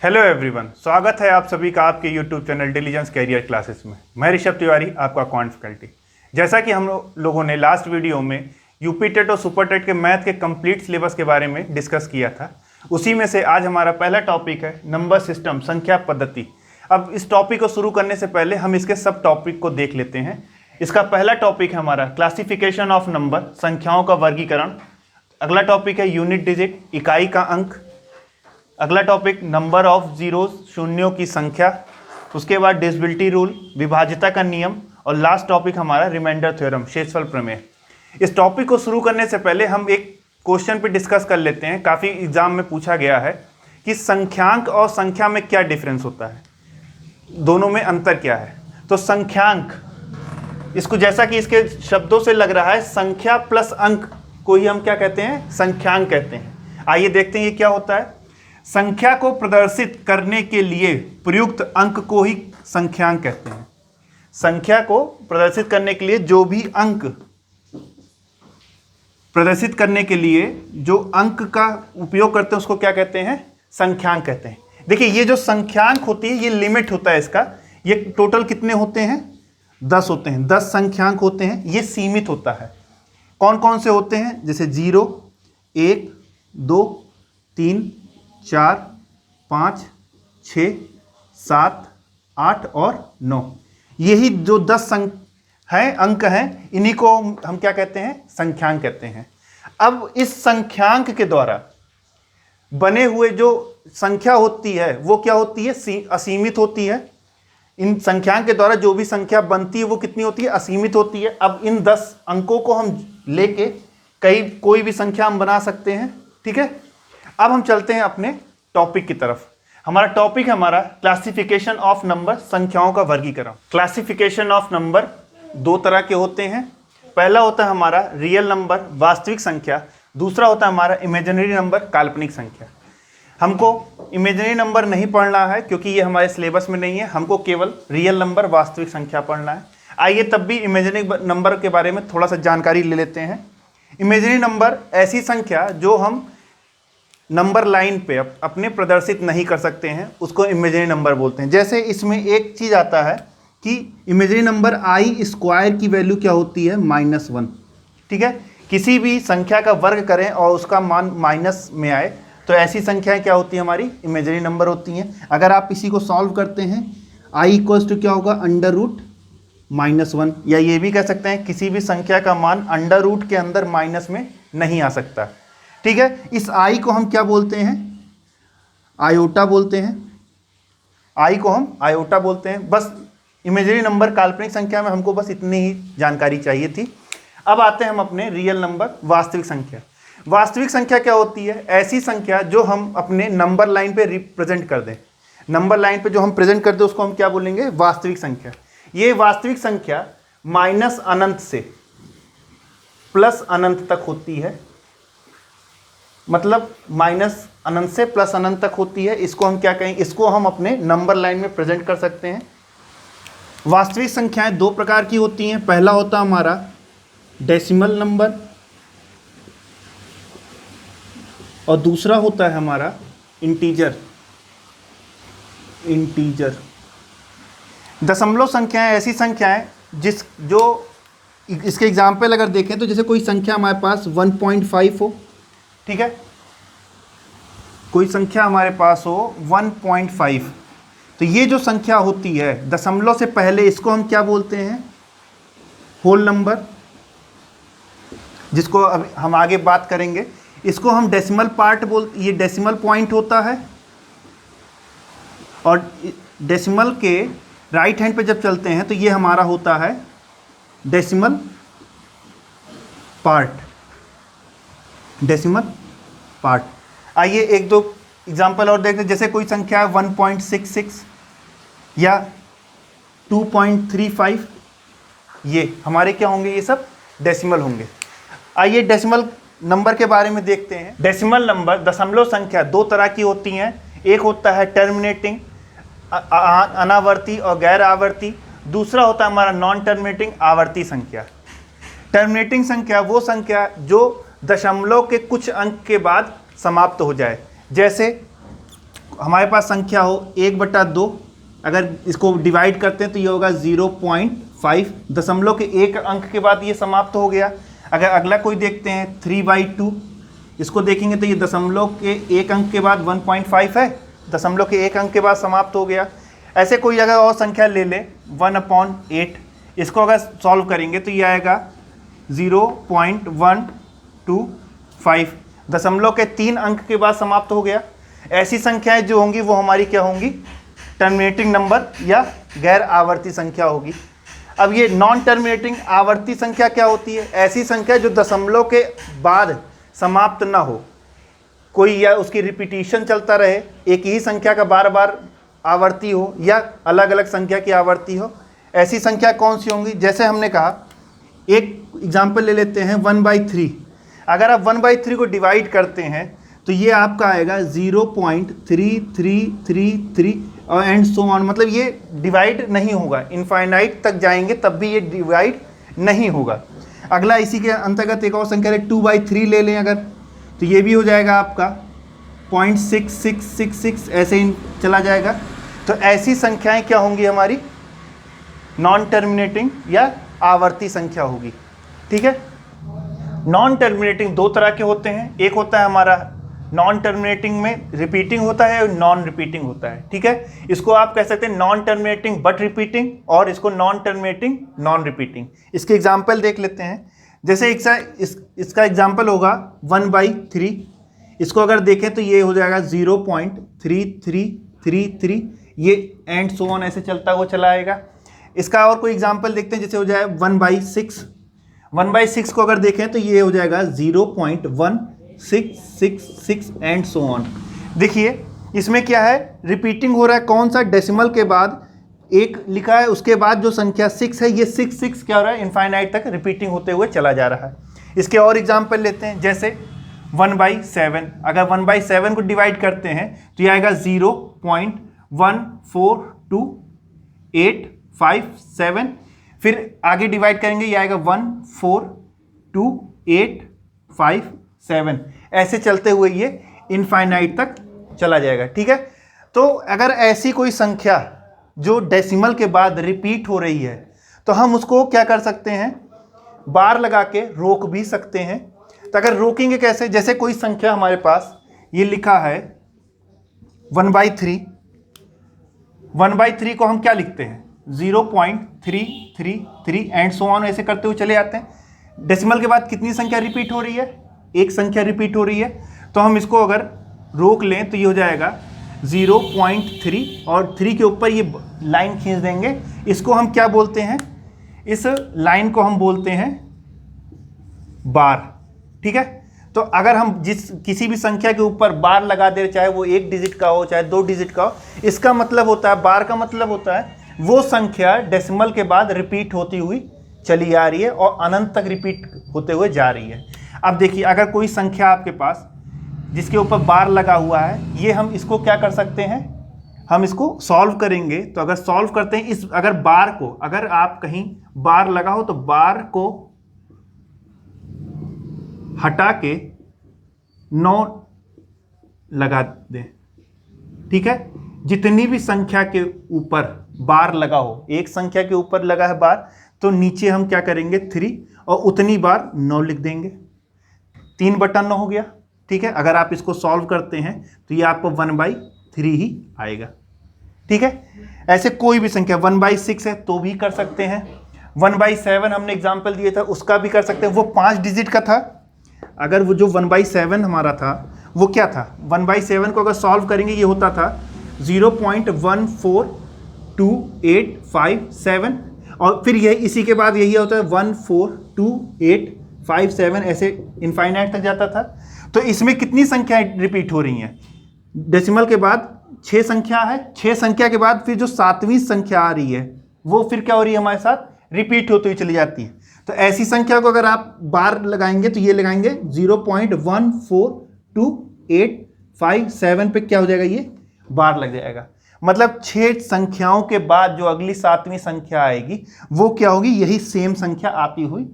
Hello everyone, स्वागत है आप सभी का आपके YouTube channel Diligence Career Classes में। मैं ऋषभ तिवारी, आपका क्वांट फैकल्टी। जैसा कि हम लोगों ने लास्ट वीडियो में यूपी टेट और सुपर टेट के मैथ के कंप्लीट सिलेबस के बारे में डिस्कस किया था, उसी में से आज हमारा पहला टॉपिक है नंबर सिस्टम, संख्या पद्धति। अब इस टॉपिक को शुरू करने से पहले हम इसके सब टॉपिक को देख लेते हैं। इसका पहला टॉपिक है हमारा क्लासिफिकेशन ऑफ नंबर, संख्याओं का वर्गीकरण। अगला टॉपिक है यूनिट डिजिट, इकाई का अंक। अगला टॉपिक नंबर ऑफ जीरोस, शून्यों की संख्या। उसके बाद डिविजिबिलिटी रूल, विभाज्यता का नियम। और लास्ट टॉपिक हमारा रिमाइंडर थ्योरम, शेषफल प्रमेय। इस टॉपिक को शुरू करने से पहले हम एक क्वेश्चन पे डिस्कस कर लेते हैं। काफ़ी एग्जाम में पूछा गया है कि संख्यांक और संख्या में क्या डिफरेंस होता है, दोनों में अंतर क्या है। तो संख्यांक, इसको जैसा कि इसके शब्दों से लग रहा है, संख्या प्लस अंक को ही हम क्या कहते हैं, संख्यांक कहते हैं। आइए देखते हैं ये क्या होता है। संख्या को प्रदर्शित करने के लिए प्रयुक्त अंक को ही संख्यांक कहते हैं। संख्या को प्रदर्शित करने के लिए जो भी अंक प्रदर्शित करने के लिए जो अंक का उपयोग करते हैं उसको क्या कहते हैं, संख्यांक कहते हैं। देखिए ये जो संख्यांक होती है ये लिमिट होता है इसका। ये टोटल कितने होते हैं, 10 होते हैं। 10 संख्यांक होते हैं। ये सीमित होता है। कौन कौन से होते हैं, जैसे 0, 1, 2, 3, 4, 5, 6, 7, 8 और 9। यही जो 10 अंक हैं, इन्हीं को हम क्या कहते हैं, संख्यांक कहते हैं। अब इस संख्यांक के द्वारा बने हुए जो संख्या होती है वो क्या होती है, असीमित होती है। इन संख्यांक के द्वारा जो भी संख्या बनती है वो कितनी होती है, असीमित होती है। अब इन 10 अंकों को हम लेके कोई भी संख्या हम बना सकते हैं, ठीक है। अब हम चलते हैं अपने टॉपिक की तरफ। हमारा टॉपिक है हमारा क्लासिफिकेशन ऑफ नंबर, संख्याओं का वर्गीकरण। क्लासिफिकेशन ऑफ नंबर दो तरह के होते हैं। पहला होता है हमारा रियल नंबर, वास्तविक संख्या। दूसरा होता है हमारा इमेजिनरी नंबर, काल्पनिक संख्या। हमको इमेजिनरी नंबर नहीं पढ़ना है क्योंकि ये हमारे सिलेबस में नहीं है। हमको केवल रियल नंबर, वास्तविक संख्या पढ़ना है। आइए तब भी इमेजिनरी नंबर के बारे में थोड़ा सा जानकारी ले लेते हैं। इमेजिनरी नंबर ऐसी संख्या जो हम नंबर लाइन पे अपने प्रदर्शित नहीं कर सकते हैं, उसको इमेजिनरी नंबर बोलते हैं। जैसे इसमें एक चीज़ आता है कि इमेजिनरी नंबर आई स्क्वायर की वैल्यू क्या होती है, -1, ठीक है। किसी भी संख्या का वर्ग करें और उसका मान माइनस में आए तो ऐसी संख्याएं क्या होती है, हमारी इमेजिनरी नंबर होती हैं। अगर आप इसी को सॉल्व करते हैं, आई इक्वल्स टू क्या होगा, √-1, या ये भी कह सकते हैं किसी भी संख्या का मान अंडर रूट के अंदर माइनस में नहीं आ सकता, ठीक है। इस आई को हम क्या बोलते हैं, आयोटा बोलते हैं। आई को हम आयोटा बोलते हैं। बस इमेजिनरी नंबर, काल्पनिक संख्या में हमको बस इतनी ही जानकारी चाहिए थी। अब आते हैं हम अपने रियल नंबर, वास्तविक संख्या। वास्तविक संख्या क्या होती है, ऐसी संख्या जो हम अपने नंबर लाइन पे रिप्रेजेंट कर दें। नंबर लाइन पे जो हम प्रेजेंट कर दें उसको हम क्या बोलेंगे, वास्तविक संख्या। ये वास्तविक संख्या माइनस अनंत से प्लस अनंत तक होती है, मतलब माइनस अनंत से प्लस अनंत तक होती है। इसको हम क्या कहें, इसको हम अपने नंबर लाइन में प्रेजेंट कर सकते हैं। वास्तविक संख्याएं दो प्रकार की होती हैं। पहला होता है हमारा डेसिमल नंबर और दूसरा होता है हमारा इंटीजर। दशमलव संख्याएं ऐसी संख्याएं जो इसके एग्जाम्पल अगर देखें तो जैसे कोई संख्या हमारे पास 1.5 हो, ठीक है। कोई संख्या हमारे पास हो 1.5, तो ये जो संख्या होती है दशमलव से पहले, इसको हम क्या बोलते हैं, होल नंबर, जिसको अब हम आगे बात करेंगे। इसको हम डेसिमल पार्ट बोलते, ये डेसिमल पॉइंट होता है। और डेसिमल के राइट हैंड पे जब चलते हैं तो ये हमारा होता है डेसिमल पार्ट, डेसिमल पार्ट। आइए एक दो एग्जाम्पल और देखते हैं। जैसे कोई संख्या है 1.66 या 2.35, ये हमारे क्या होंगे, ये सब डेसिमल होंगे। आइए डेसिमल नंबर के बारे में देखते हैं। डेसिमल नंबर, दशमलव संख्या दो तरह की होती हैं। एक होता है टर्मिनेटिंग, अनावर्ती और गैर आवर्ती। दूसरा होता है हमारा नॉन टर्मिनेटिंग, आवर्ती संख्या। टर्मिनेटिंग संख्या वो संख्या जो दशमलव के कुछ अंक के बाद समाप्त हो जाए। जैसे हमारे पास संख्या हो 1/2, अगर इसको डिवाइड करते हैं तो ये होगा 0.5, दशमलव के एक अंक के बाद ये समाप्त हो गया। अगर अगला कोई देखते हैं 3/2, इसको देखेंगे तो ये दशमलव के एक अंक के बाद 1.5 है, दशमलव के एक अंक के बाद समाप्त हो गया। ऐसे कोई अगर और संख्या ले ले 1/8, इसको अगर सॉल्व करेंगे तो ये आएगा 0.125, दशमलव के 3 अंक के बाद समाप्त हो गया। ऐसी संख्याएं जो होंगी वो हमारी क्या होंगी, टर्मिनेटिंग नंबर या गैर आवर्ती संख्या होगी। अब ये नॉन टर्मिनेटिंग आवर्ती संख्या क्या होती है, ऐसी संख्या जो दशमलव के बाद समाप्त ना हो, कोई या उसकी रिपीटिशन चलता रहे, एक ही संख्या का बार बार आवर्ती हो या अलग अलग संख्या की आवर्ती हो, ऐसी संख्या कौन सी होंगी। जैसे हमने कहा, एक एग्जाम्पल ले लेते हैं 1/3। अगर आप 1/3 को डिवाइड करते हैं तो ये आपका आएगा 0.3333 और एंड सो ऑन, मतलब ये डिवाइड नहीं होगा, इनफाइनाइट तक जाएंगे तब भी ये डिवाइड नहीं होगा। अगला इसी के अंतर्गत एक और संख्या 2/3 ले लें अगर, तो ये भी हो जाएगा आपका 0.6666, ऐसे ही चला जाएगा। तो ऐसी संख्याएं क्या होंगी हमारी, नॉन टर्मिनेटिंग या आवर्ती संख्या होगी। ठीक है, नॉन टर्मिनेटिंग दो तरह के होते हैं, एक होता है हमारा नॉन टर्मिनेटिंग में रिपीटिंग होता है और नॉन रिपीटिंग होता है। ठीक है, इसको आप कह सकते हैं नॉन टर्मिनेटिंग बट रिपीटिंग, और इसको नॉन टर्मिनेटिंग नॉन रिपीटिंग। इसके एग्जाम्पल देख लेते हैं। जैसे इसका एग्जाम्पल होगा 1/3, इसको अगर देखें तो ये हो जाएगा 0.3333, ये एंड सो ऑन ऐसे चलता हुआ चला आएगा। इसका और कोई एग्जाम्पल देखते हैं, जैसे हो जाए 1/6, 1/6 को अगर देखें तो ये हो जाएगा 0.1666 एंड सो ऑन। देखिए इसमें क्या है, रिपीटिंग हो रहा है, कौन सा, डेसिमल के बाद एक लिखा है, उसके बाद जो संख्या 6 है, ये 6 क्या हो रहा है, इनफाइनाइट तक रिपीटिंग होते हुए चला जा रहा है। इसके और एग्जाम्पल लेते हैं, जैसे 1/7, अगर 1/7 को डिवाइड करते हैं तो ये आएगा 0.1428557, फिर आगे डिवाइड करेंगे ये आएगा 1428557, ऐसे चलते हुए ये इनफाइनाइट तक चला जाएगा। ठीक है, तो अगर ऐसी कोई संख्या जो डेसिमल के बाद रिपीट हो रही है तो हम उसको क्या कर सकते हैं, बार लगा के रोक भी सकते हैं। तो अगर रोकेंगे कैसे, जैसे कोई संख्या हमारे पास ये लिखा है 1/3, 1/3 को हम क्या लिखते हैं, 0.333 एंड सो ऑन, ऐसे करते हुए चले जाते हैं। डेसिमल के बाद कितनी संख्या रिपीट हो रही है, एक संख्या रिपीट हो रही है, तो हम इसको अगर रोक लें तो ये हो जाएगा 0.3 और 3 के ऊपर ये लाइन खींच देंगे। इसको हम क्या बोलते हैं, इस लाइन को हम बोलते हैं बार। ठीक है, तो अगर हम किसी भी संख्या के ऊपर बार लगा दे, चाहे वो 1 डिजिट का हो चाहे 2 डिजिट का हो, इसका मतलब होता है, बार का मतलब होता है वो संख्या डेसिमल के बाद रिपीट होती हुई चली आ रही है और अनंत तक रिपीट होते हुए जा रही है। अब देखिए, अगर कोई संख्या आपके पास जिसके ऊपर बार लगा हुआ है, ये हम इसको क्या कर सकते हैं, हम इसको सॉल्व करेंगे। तो अगर सॉल्व करते हैं इस, अगर बार को, अगर आप कहीं बार लगा हो तो बार को हटा के 9 लगा दें। ठीक है, जितनी भी संख्या के ऊपर बार लगा हो, एक संख्या के ऊपर लगा है बार, तो नीचे हम क्या करेंगे 3 और उतनी बार 9 लिख देंगे, 3/9 हो गया। ठीक है, अगर आप इसको सॉल्व करते हैं तो ये आपको 1/3 ही आएगा। ठीक है, ऐसे कोई भी संख्या 1/6 है तो भी कर सकते हैं, 1/7 हमने एग्जाम्पल दिया था उसका भी कर सकते हैं, वो 5 डिजिट का था। अगर वो जो 1/7 हमारा था वो क्या था, 1/7 को अगर सॉल्व करेंगे ये होता था 0.1428557 और फिर यही इसी के बाद यही होता है 1428557, ऐसे इनफाइनाइट तक जाता था। तो इसमें कितनी संख्याएं रिपीट हो रही हैं, डेसिमल के बाद 6 संख्या है, 6 संख्या के बाद फिर जो 7वीं संख्या आ रही है वो फिर क्या हो रही है, हमारे साथ रिपीट होती हुई चली जाती है। तो ऐसी संख्या को अगर आप बार लगाएंगे तो ये लगाएंगे 0.1428557 पे क्या हो जाएगा, ये बार लग जाएगा। मतलब 6 संख्याओं के बाद जो अगली 7वीं संख्या आएगी वो क्या होगी, यही सेम संख्या आती हुई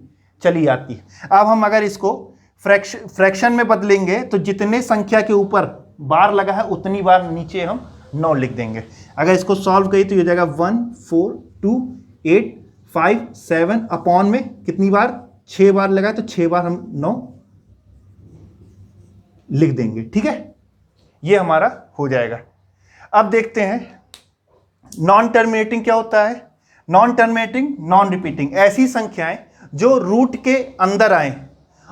चली आती है। अब हम अगर इसको फ्रैक्शन में बदलेंगे तो जितने संख्या के ऊपर बार लगा है उतनी बार नीचे हम 9 लिख देंगे। अगर इसको सॉल्व करें तो ये हो जाएगा 1 4 2 8 5 7 अपॉन में कितनी बार, 6 बार लगा है तो 6 बार हम 9 लिख देंगे। ठीक है, ये हमारा हो जाएगा। अब देखते हैं नॉन टर्मिनेटिंग क्या होता है। नॉन टर्मिनेटिंग, नॉन रिपीटिंग, ऐसी संख्याएं जो रूट के अंदर आए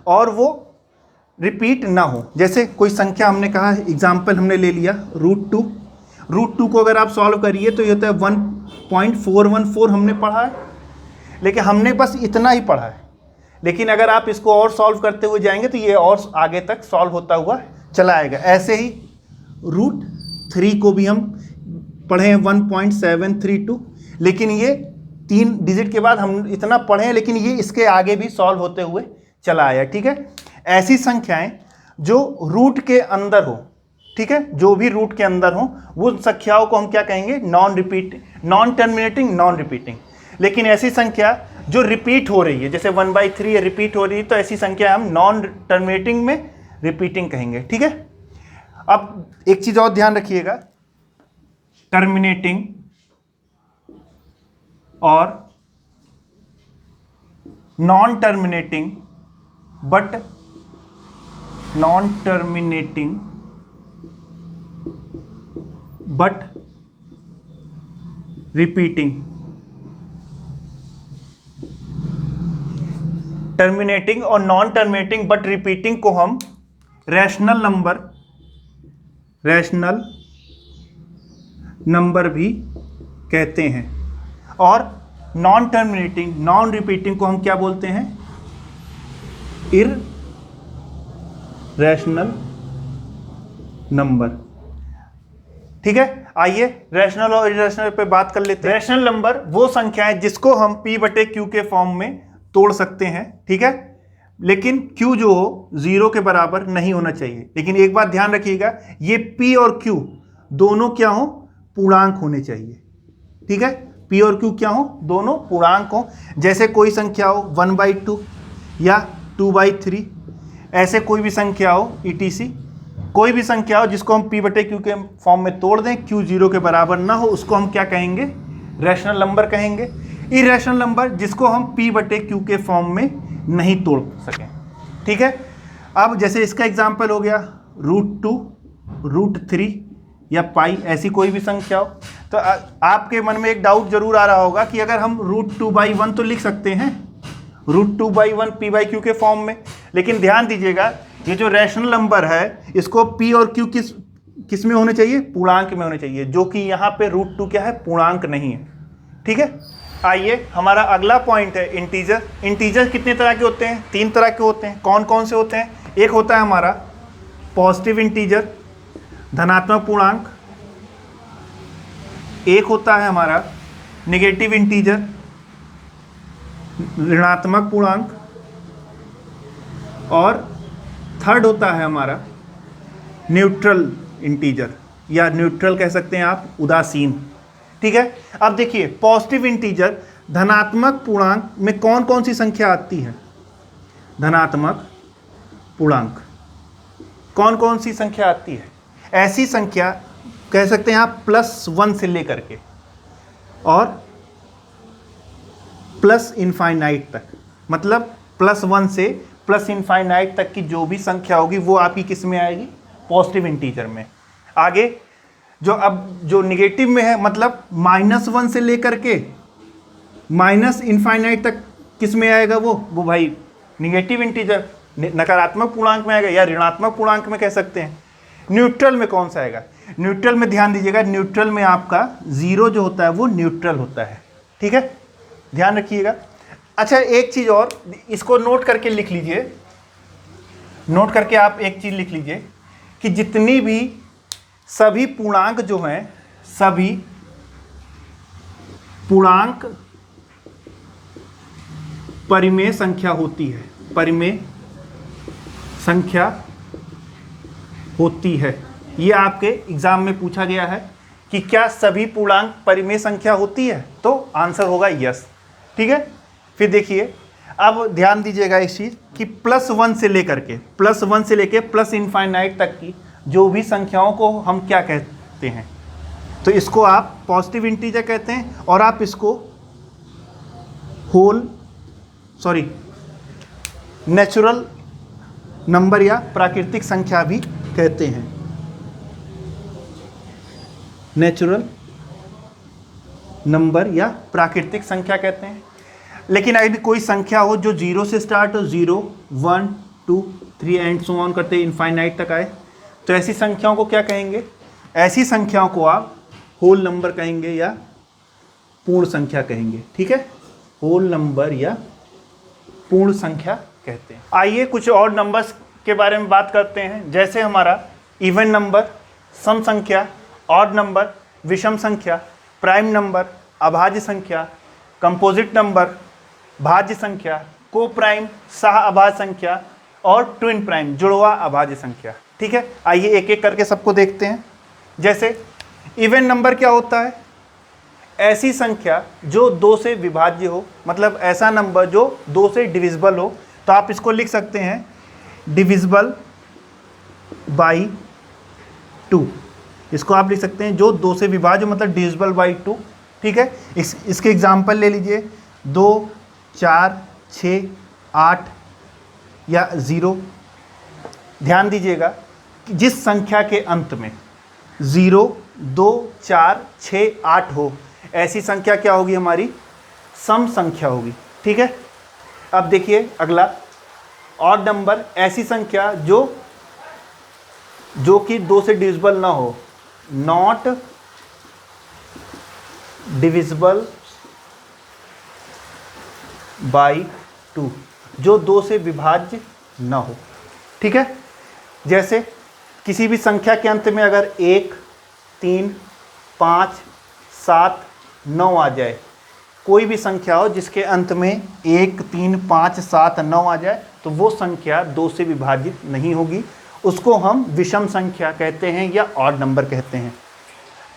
और वो रिपीट ना हो। जैसे कोई संख्या हमने कहा, एग्जाम्पल हमने ले लिया √2। √2 को अगर आप सॉल्व करिए तो ये होता है 1.414 हमने पढ़ा है, लेकिन हमने बस इतना ही पढ़ा है। लेकिन अगर आप इसको और सॉल्व करते हुए जाएंगे तो ये और आगे तक सॉल्व होता हुआ चला आएगा। ऐसे ही √3 को भी हम पढ़े हैं 1.732, लेकिन ये 3 डिजिट के बाद हम इतना पढ़े हैं, लेकिन ये इसके आगे भी सॉल्व होते हुए चला आया। ठीक है, ऐसी संख्याएं जो रूट के अंदर हो, ठीक है, जो भी रूट के अंदर हो वो संख्याओं को हम क्या कहेंगे, नॉन टर्मिनेटिंग, नॉन रिपीटिंग। लेकिन ऐसी संख्या जो रिपीट हो रही है, जैसे 1/3 रिपीट हो रही है, तो ऐसी संख्या हम नॉन टर्मिनेटिंग में रिपीटिंग कहेंगे। ठीक है, अब एक चीज और ध्यान रखिएगा, टर्मिनेटिंग और non terminating but repeating. Terminating और नॉन टर्मिनेटिंग बट रिपीटिंग को हम रैशनल नंबर भी कहते हैं, और नॉन टर्मिनेटिंग, नॉन रिपीटिंग को हम क्या बोलते हैं, इररेशनल नंबर। ठीक है, आइए रैशनल और इररेशनल पे बात कर लेते हैं। रैशनल नंबर वो संख्याएं जिसको हम p/q के फॉर्म में तोड़ सकते हैं। ठीक है, लेकिन q जो हो 0 के बराबर नहीं होना चाहिए। लेकिन एक बात ध्यान रखिएगा, ये p और q दोनों क्या हो, पूर्णांक होने चाहिए। ठीक है, p और q क्या हो, दोनों पूर्णांक हो। जैसे कोई संख्या हो 1/2 या 2/3, ऐसे कोई भी संख्या हो etc, कोई भी संख्या हो जिसको हम p/q के फॉर्म में तोड़ दें, q 0 के बराबर ना हो, उसको हम क्या कहेंगे, रैशनल नंबर कहेंगे। इररेशनल नंबर जिसको हम p/q के फॉर्म में नहीं तोड़ सकें। ठीक है, अब जैसे इसका एग्जाम्पल हो गया √2, √3 या पाई, ऐसी कोई भी संख्या हो, तो आपके मन में एक डाउट जरूर आ रहा होगा कि अगर हम √2/1 तो लिख सकते हैं, √2/1 p/q के फॉर्म में। लेकिन ध्यान दीजिएगा, ये जो रैशनल नंबर है इसको p और q किस में होने चाहिए, पूर्णांक में होने चाहिए, जो कि यहाँ पे √2 क्या है, पूर्णांक नहीं है। ठीक है, आइए हमारा अगला पॉइंट है इंटीजर। इंटीजर कितने तरह के होते हैं, 3 तरह के होते हैं। कौन कौन से होते हैं, एक होता है हमारा पॉजिटिव इंटीजर, धनात्मक पूर्णांक। एक होता है हमारा नेगेटिव इंटीजर, ऋणात्मक पूर्णांक। और थर्ड होता है हमारा न्यूट्रल इंटीजर, या न्यूट्रल कह सकते हैं आप, उदासीन। ठीक है, अब देखिए पॉजिटिव इंटीजर, धनात्मक पूर्णांक में कौन कौन सी संख्या आती है, धनात्मक पूर्णांक कौन कौन सी संख्या आती है, ऐसी संख्या कह सकते हैं आप +1 से लेकर के और +∞ तक, मतलब +1 से +∞ तक की जो भी संख्या होगी वो आपकी किस में आएगी, पॉजिटिव इंटीजर में। आगे जो निगेटिव में है, मतलब -1 से लेकर के -∞ तक किस में आएगा, वो भाई निगेटिव इंटीजर, नकारात्मक पूर्णांक में आएगा, या ऋणात्मक पूर्णांक में कह सकते हैं। न्यूट्रल में कौन सा आएगा, न्यूट्रल में ध्यान दीजिएगा, न्यूट्रल में आपका 0 जो होता है वो न्यूट्रल होता है। ठीक है, ध्यान रखिएगा। अच्छा, एक चीज़ और, इसको नोट करके लिख लीजिए, नोट करके आप एक चीज़ लिख लीजिए कि जितनी भी सभी पूर्णांक जो हैं, सभी पूर्णांक परिमेय संख्या होती है, परिमेय संख्या होती है। ये आपके एग्जाम में पूछा गया है कि क्या सभी पूर्णांक परिमेय संख्या होती है, तो आंसर होगा यस। ठीक है, फिर देखिए, अब ध्यान दीजिएगा इस चीज़ कि +1 से लेकर के +1 से लेके +∞ तक की जो भी संख्याओं को हम क्या कहते हैं, तो इसको आप पॉजिटिव इंटीजर कहते हैं और आप इसको नेचुरल नंबर या प्राकृतिक संख्या भी कहते हैं। नेचुरल नंबर या प्राकृतिक संख्या कहते हैं। लेकिन यदि कोई संख्या हो जो 0 से स्टार्ट हो, 0, 1, 2, 3 एंड सो ऑन करते इनफाइनाइट तक आए, तो ऐसी संख्याओं को क्या कहेंगे? ऐसी संख्याओं को आप होल नंबर कहेंगे या पूर्ण संख्या कहेंगे। ठीक है, होल नंबर या पूर्ण संख्या कहते हैं। आइए कुछ और नंबर्स के बारे में बात करते हैं, जैसे हमारा इवन नंबर, सम संख्या, ऑड नंबर, विषम संख्या, प्राइम नंबर, अभाज्य संख्या, कंपोजिट नंबर, भाज्य संख्या, को प्राइम, सह अभाज्य संख्या और ट्विन प्राइम, जुड़वा अभाज्य संख्या। ठीक है, आइए एक एक करके सबको देखते हैं। जैसे इवन नंबर क्या होता है? ऐसी संख्या जो 2 से विभाज्य हो, मतलब ऐसा नंबर जो 2 से डिविजिबल हो। तो आप इसको लिख सकते हैं डिविजिबल बाई 2। इसको आप लिख सकते हैं जो 2 से विभाज्य मतलब डिविजिबल बाई 2। ठीक है, इसके एग्जाम्पल ले लीजिए 2, 4, 6, 8 या 0। ध्यान दीजिएगा कि जिस संख्या के अंत में 0, 2, 4, 6, 8 हो, ऐसी संख्या क्या होगी? हमारी सम संख्या होगी। ठीक है, अब देखिए अगला ऑड नंबर, ऐसी संख्या जो कि 2 से डिविजिबल ना हो, नॉट डिविजिबल बाई 2, जो 2 से विभाज्य ना हो। ठीक है, जैसे किसी भी संख्या के अंत में अगर 1, 3, 5, 7, 9 आ जाए, कोई भी संख्या हो जिसके अंत में 1, 3, 5, 7, 9 आ जाए, तो वो संख्या 2 से विभाजित नहीं होगी, उसको हम विषम संख्या कहते हैं या ऑड नंबर कहते हैं।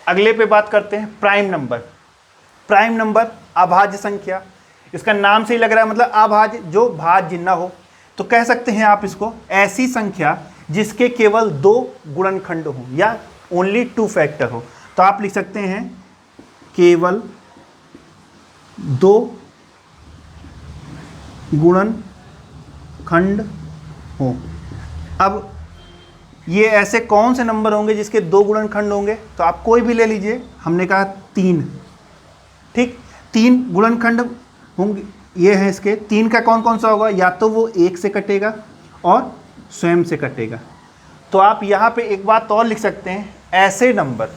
अगले पे बात करते हैं प्राइम नंबर। प्राइम नंबर अभाज्य संख्या, इसका नाम से ही लग रहा है मतलब अभाज्य, जो भाज्य ना हो। तो कह सकते हैं आप इसको ऐसी संख्या जिसके केवल 2 गुणनखंड हो या ओनली 2 फैक्टर हो। तो आप लिख सकते हैं केवल 2 गुणनखंड हो। अब ये ऐसे कौन से नंबर होंगे जिसके 2 गुणनखंड होंगे? तो आप कोई भी ले लीजिए, हमने कहा 3। ठीक, 3 गुणनखंड होंगे, ये है इसके। 3 का कौन कौन सा होगा? या तो वो 1 से कटेगा और स्वयं से कटेगा। तो आप यहाँ पे एक बात और लिख सकते हैं, ऐसे नंबर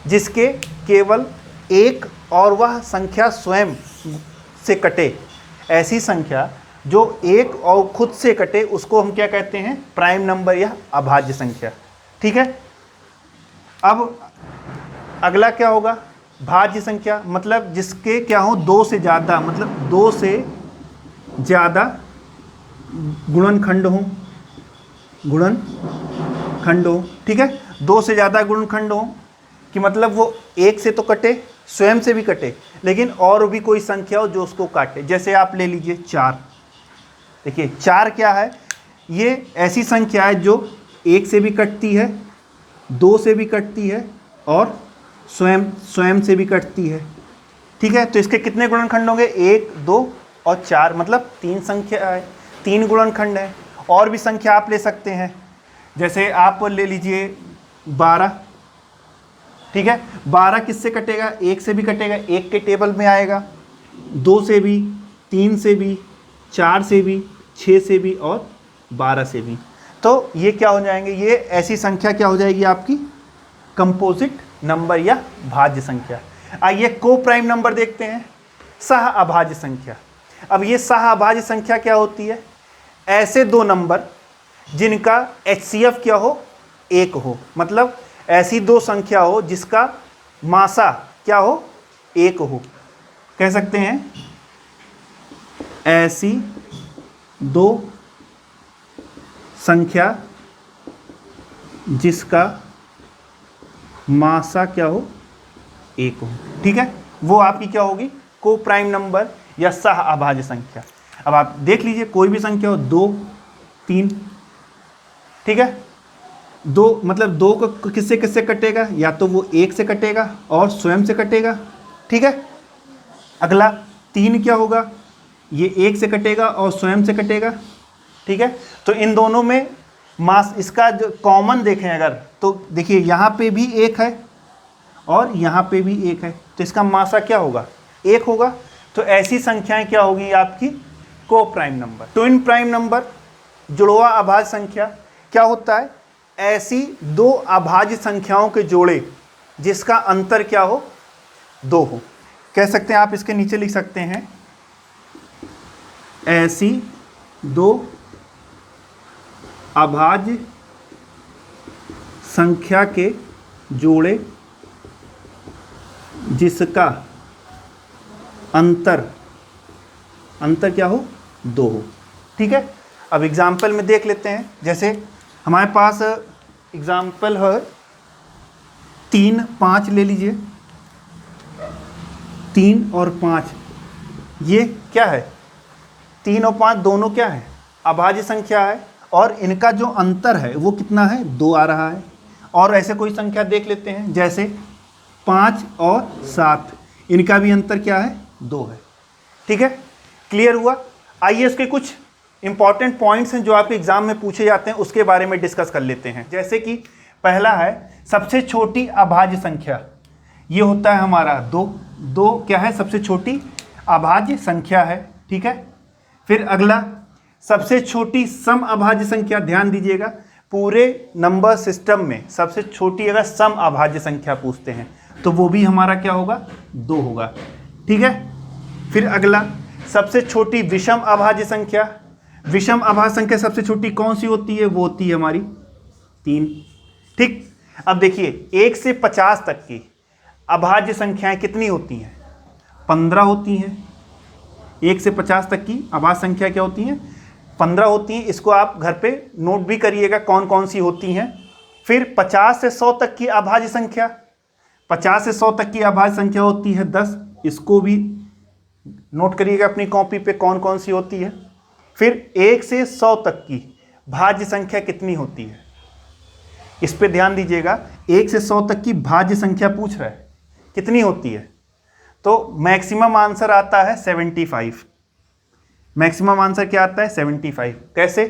जिसके केवल 1 और वह संख्या स्वयं से कटे, ऐसी संख्या जो 1 और खुद से कटे, उसको हम क्या कहते हैं? प्राइम नंबर या अभाज्य संख्या। ठीक है, अब अगला क्या होगा? भाज्य संख्या, मतलब जिसके क्या हो 2 से ज़्यादा, मतलब 2 से ज़्यादा गुणनखंड हो, गुणनखंड हो। ठीक है, 2 से ज़्यादा गुणनखंड हो कि मतलब वो 1 से तो कटे, स्वयं से भी कटे, लेकिन और भी कोई संख्या हो जो उसको काटे। जैसे आप ले लीजिए 4। देखिए 4 क्या है? ये ऐसी संख्या है जो 1 से भी कटती है, 2 से भी कटती है और स्वयं से भी कटती है। ठीक है, तो इसके कितने गुणनखंड होंगे? 1, 2 और 4, मतलब 3 संख्या है, 3 गुणनखंड है। और भी संख्या आप ले सकते हैं, जैसे आप ले लीजिए 12। ठीक है, 12 किससे कटेगा? 1 से भी कटेगा, 1 के टेबल में आएगा, 2 से भी, 3 से भी, 4 से भी, 6 से भी और 12 से भी। तो ये क्या हो जाएंगे? ये ऐसी संख्या क्या हो जाएगी आपकी? कंपोजिट नंबर या भाज्य संख्या। आइए को प्राइम नंबर देखते हैं, सह अभाज्य संख्या। अब ये सह अभाज्य संख्या क्या होती है? ऐसे 2 नंबर जिनका HCF क्या हो? 1 हो, मतलब ऐसी 2 संख्या हो जिसका मासा क्या हो? 1 हो। कह सकते हैं ऐसी 2 संख्या जिसका मासा क्या हो? 1 हो। ठीक है, वो आपकी क्या होगी? को प्राइम नंबर या सह अभाज्य संख्या। अब आप देख लीजिए कोई भी संख्या हो, 2, 3। ठीक है, दो मतलब दो को किससे किससे कटेगा, या तो वो एक से कटेगा और स्वयं से कटेगा, ठीक है। अगला 3 क्या होगा, ये एक से कटेगा और स्वयं से कटेगा, ठीक है। तो इन दोनों में मास इसका जो कॉमन देखें अगर, तो देखिए यहाँ पे भी एक है और यहाँ पे भी एक है, तो इसका मासा क्या होगा, 1 होगा। तो ऐसी संख्याएं क्या होगी आपकी, को prime number. Twin prime number, जुड़वा अभाज्य संख्या क्या होता है, ऐसी दो अभाज्य संख्याओं के जोड़े जिसका अंतर क्या हो, 2 हो। कह सकते हैं, आप इसके नीचे लिख सकते हैं, ऐसी दो अभाज्य संख्या के जोड़े जिसका अंतर क्या हो, 2 हो, ठीक है। अब एग्जाम्पल में देख लेते हैं, जैसे हमारे पास एग्जाम्पल है 3, 5 ले लीजिए। 3 और 5 ये क्या है, 3 और 5 दोनों क्या है, अभाज्य संख्या है, और इनका जो अंतर है वो कितना है, 2 आ रहा है। और ऐसे कोई संख्या देख लेते हैं, जैसे 5 और 7, इनका भी अंतर क्या है, 2 है, ठीक है। क्लियर हुआ। आइए इसके कुछ इंपॉर्टेंट पॉइंट्स हैं जो आपके एग्जाम में पूछे जाते हैं, उसके बारे में डिस्कस कर लेते हैं। जैसे कि पहला है सबसे छोटी अभाज्य संख्या, ये होता है हमारा 2। 2 क्या है, सबसे छोटी अभाज्य संख्या है, ठीक है। फिर अगला सबसे छोटी सम अभाज्य संख्या, ध्यान दीजिएगा, पूरे नंबर सिस्टम में सबसे छोटी अगर सम अभाज्य संख्या पूछते हैं तो वो भी हमारा क्या होगा, 2 होगा, ठीक है। फिर अगला सबसे छोटी विषम अभाज्य संख्या, विषम अभाज्य संख्या सबसे छोटी कौन सी होती है, वो होती है हमारी 3, ठीक। अब देखिए 1 से 50 तक की अभाज्य संख्याएं कितनी होती हैं, 15 होती हैं। 1 से 50 तक की अभाज्य संख्या क्या होती हैं, 15 होती हैं। इसको आप घर पे नोट भी करिएगा कौन कौन सी होती हैं। फिर 50 से 100 तक की अभाज्य संख्या, 50 से 100 तक की अभाज्य संख्या होती है 10, इसको भी नोट करिएगा अपनी कॉपी पे कौन कौन सी होती है। फिर 1 से 100 तक की भाज्य संख्या कितनी होती है, इस पे ध्यान दीजिएगा। 1 से 100 तक की भाज्य संख्या पूछ रहा है, कितनी होती है, तो मैक्सिमम आंसर आता है 75। मैक्सिमम आंसर क्या आता है, 75। कैसे,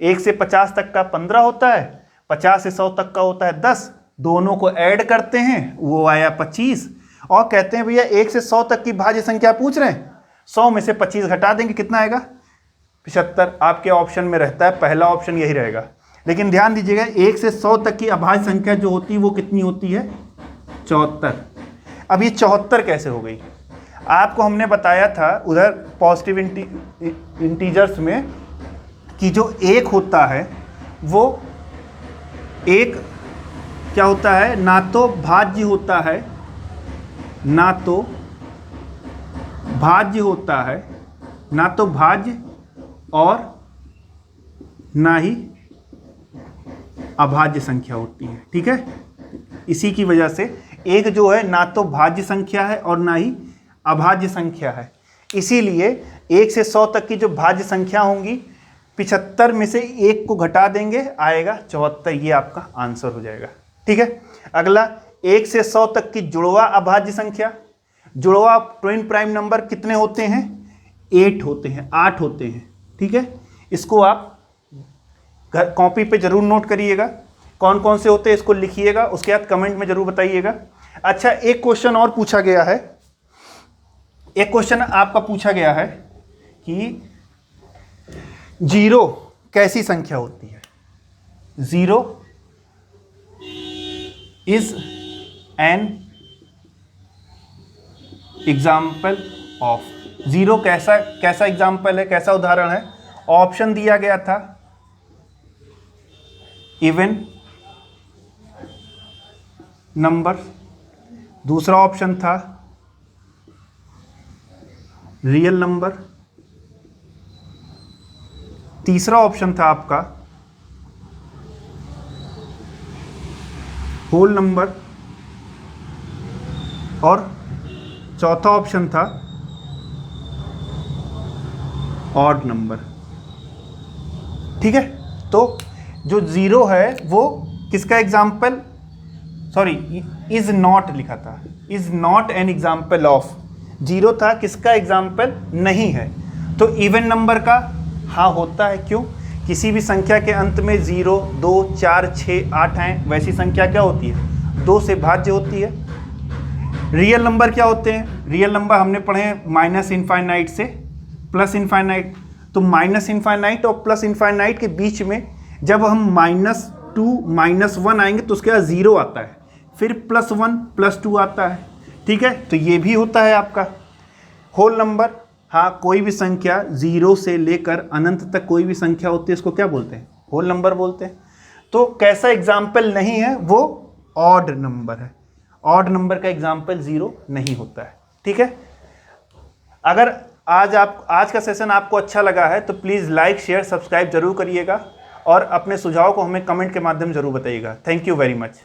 1 से 50 तक का 15 होता है, 50 से 100 तक का होता है 10, दोनों को ऐड करते हैं वो आया 25, और कहते हैं भैया 1 से 100 तक की भाज्य संख्या पूछ रहे हैं, 100 में से 25 घटा देंगे, कितना आएगा, 75। आपके ऑप्शन में रहता है, पहला ऑप्शन यही रहेगा। लेकिन ध्यान दीजिएगा 1 से 100 तक की अभाज्य संख्या जो होती है वो कितनी होती है, 74। अब ये 74 कैसे हो गई, आपको हमने बताया था उधर पॉजिटिव इंटीजर्स में कि जो 1 होता है वो एक क्या होता है, ना तो भाज्य होता है, ना तो भाज्य होता है, ना तो भाज्य और ना ही अभाज्य संख्या होती है, ठीक है। इसी की वजह से एक जो है ना तो भाज्य संख्या है और ना ही अभाज्य संख्या है, इसीलिए 1 से 100 तक की जो भाज्य संख्या होंगी 75 में से 1 को घटा देंगे, आएगा 74, ये आपका आंसर हो जाएगा, ठीक है। अगला 1 से 100 तक की जुड़वा अभाज्य संख्या, जुड़वा ट्विन प्राइम नंबर कितने होते हैं, 8 होते हैं, 8 होते हैं, ठीक है। इसको आप कॉपी पे जरूर नोट करिएगा, कौन कौन से होते हैं इसको लिखिएगा, उसके बाद कमेंट में जरूर बताइएगा। अच्छा, एक क्वेश्चन और पूछा गया है, एक क्वेश्चन आपका पूछा गया है कि 0 कैसी संख्या होती है, 0 इज एन एग्जाम्पल ऑफ, 0 कैसा एग्जाम्पल है, कैसा उदाहरण है। ऑप्शन दिया गया था इवन नंबर, दूसरा ऑप्शन था रियल नंबर, तीसरा ऑप्शन था आपका होल नंबर, और चौथा ऑप्शन था ऑड नंबर, ठीक है। तो जो 0 है वो किसका एग्जाम्पल, सॉरी इज नॉट लिखा था, is not an example of, 0 था किसका एग्जाम्पल नहीं है। तो इवन नंबर का हाँ होता है, क्यों, किसी भी संख्या के अंत में 0, 2, 4, 6, 8 हैं, वैसी संख्या क्या होती है 2 से भाज्य होती है। रियल नंबर क्या होते हैं, रियल नंबर हमने पढ़े हैं माइनस इनफाइनाइट से प्लस इनफाइनाइट। तो माइनस इनफाइनाइट और प्लस इनफाइनाइट के बीच में जब हम -2 -1 आएंगे तो उसके बाद 0 आता है, फिर +1 +2 आता है, ठीक है। तो ये भी होता है आपका होल नंबर। हाँ, कोई भी संख्या 0 से लेकर अनंत तक कोई भी संख्या होती है, इसको क्या बोलते हैं, होल नंबर बोलते हैं। तो कैसा एग्जाम्पल नहीं है, वो ऑड नंबर है। ऑड नंबर का एग्जाम्पल 0 नहीं होता है, ठीक है। अगर आज का सेशन आपको अच्छा लगा है तो प्लीज़ लाइक शेयर सब्सक्राइब जरूर करिएगा और अपने सुझाव को हमें कमेंट के माध्यम जरूर बताइएगा। Thank you very much.